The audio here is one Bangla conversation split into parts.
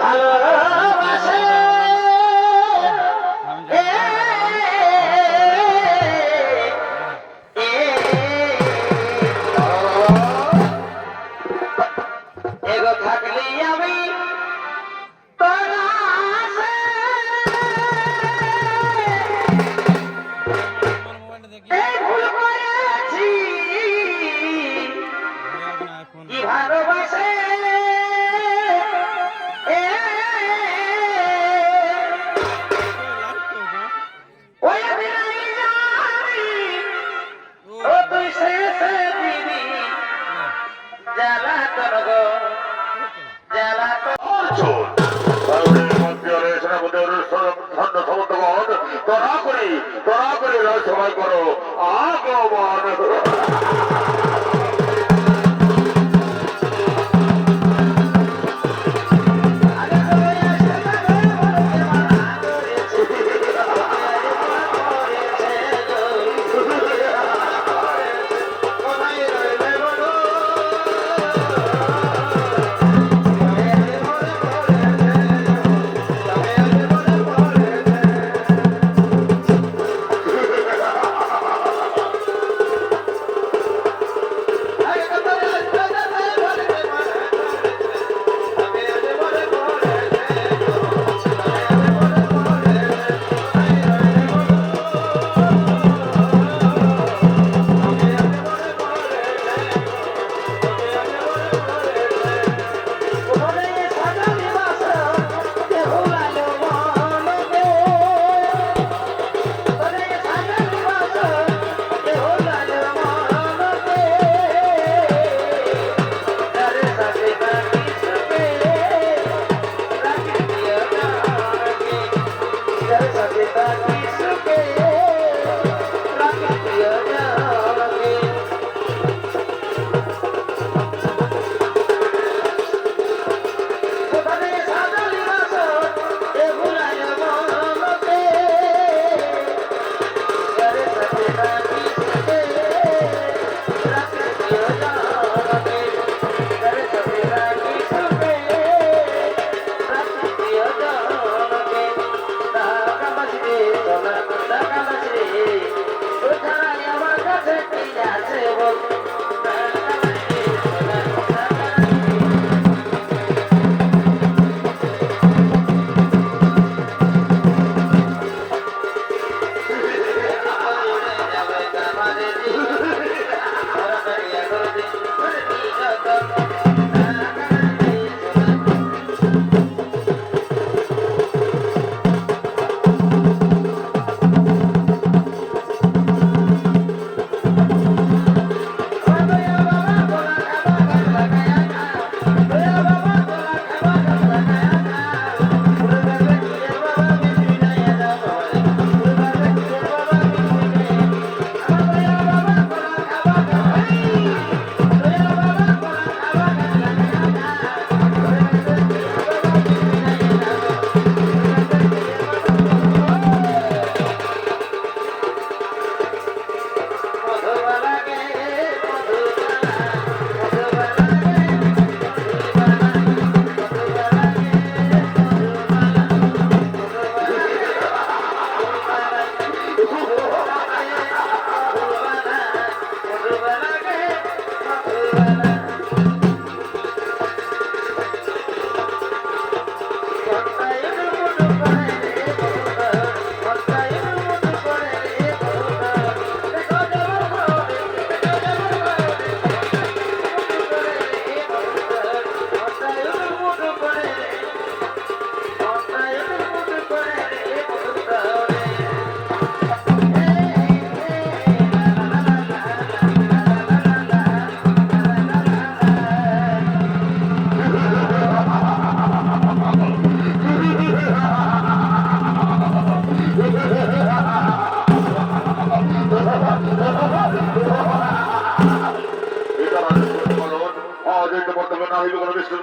ভালোবাসে এগো থাকলি আমি তোর আশে এই ভুল করেছি কি ভালোবাসে ওই বিনাই জানি ও তুই শেষে দিবি জ্বালা তোর গো জ্বালা তোর তোরা করে সবাই করো আগমন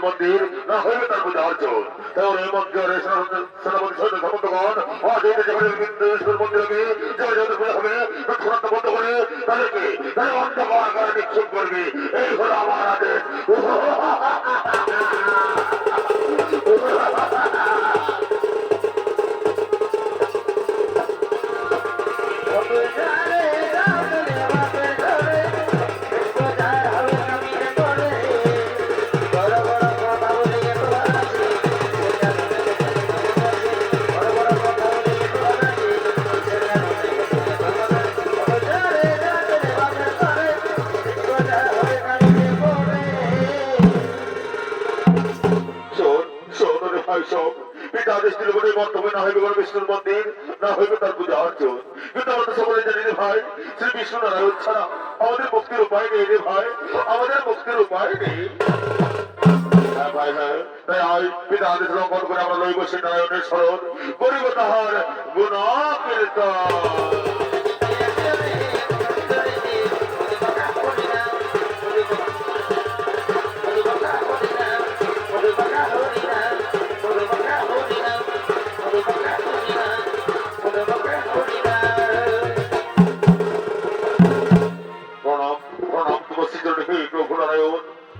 মন্দির না হইবে তার পূজা অর্চন তাহলে এই মন্দিরে সেনাপতি সৈন্য সামন্তগণ অজয় যেখানে বিন্দুশ্বর মন্দিরে জয় জয় পূজা হবে তৎক্ষণাৎ বন্ধ করে তাদেরকে অন্ধকার করে নিক্ষেপ করবে। এই হলো আমার আদেশ। সব পিতা দৃষ্টির উপরে বর্তমানে না হইবে কোনো বিষ্ণুর মন্দির, না হইবে তার পূজা অর্চন। কিন্তু আমরা সকলে জানি রে ভাই, শ্রী বিষ্ণু নারায়ণ ছাড়া আমাদের মুক্তির উপায় নেই রে ভাই, আমাদের মুক্তির উপায় নেই। ভাই হ্যাঁ, তাই আজ পিতা আদেশ লঙ্ঘন করে আমরা লইব সে নারায়ণের স্মরণ, করিব তাহার গুণা কীর্তন।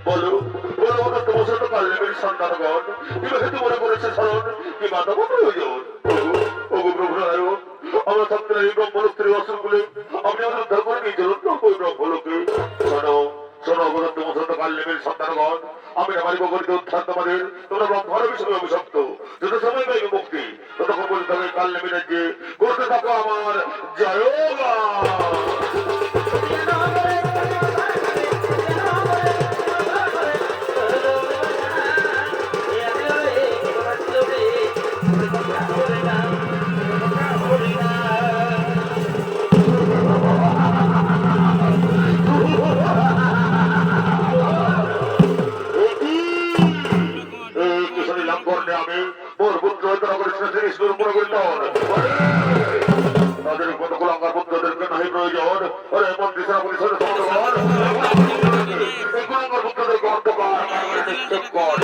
বলো বলো ওটা তোমার সাথে কাল্যাণের সন্তানগণ কিবা হেতু মনে করেছে স্মরণ কি মাতাবো প্রয়োজন। ওগো প্রভু নারায়ণ, আমরা থাকতে এই ব্রহ্মলোকের অসুরগুলো আপনি আমাদের উদ্ধার করে নিয়ে চলুন ওই ব্রহ্মলোকে। শোনো শোনো ওগো তোমার সাথে কাল্যাণের সন্তানগণ, আমি আমার বগরিতে উত্থান তোমাদের, তোমরা ব্রহ্মার বিষয়ে অভিশপ্ত, যত সময় পাইবে মুক্তি ততক্ষণ বলতে থাকে কাল্যাণের যে করতে থাকো আমার জয়গা। আমি মোর পুত্র তাদের কতগুলো আমার পুত্রদেরকে নাই প্রয়োজন। ওরে মন্ত্রী সেনাপতি আমার পুত্রদেরকে অন্ধকার নিক্ষেপ কর।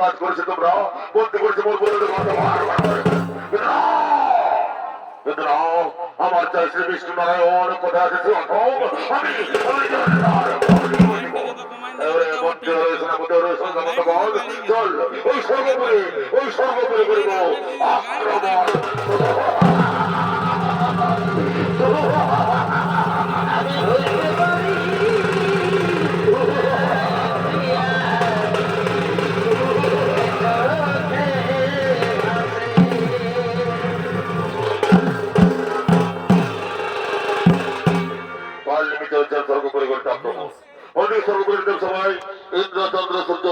কাজ করেছে তোমরা বলতে করেছে মোর বলে আমার চাই শ্রী বিষ্ণু নারায়ণ কোথায় আছে চল ওই সর্বোপরি করিব আক্রমণ। সর্বোপরি করতে আক্রমণ। অনেক সর্বোপরি সবাই ইন্দ্র চন্দ্র সূর্য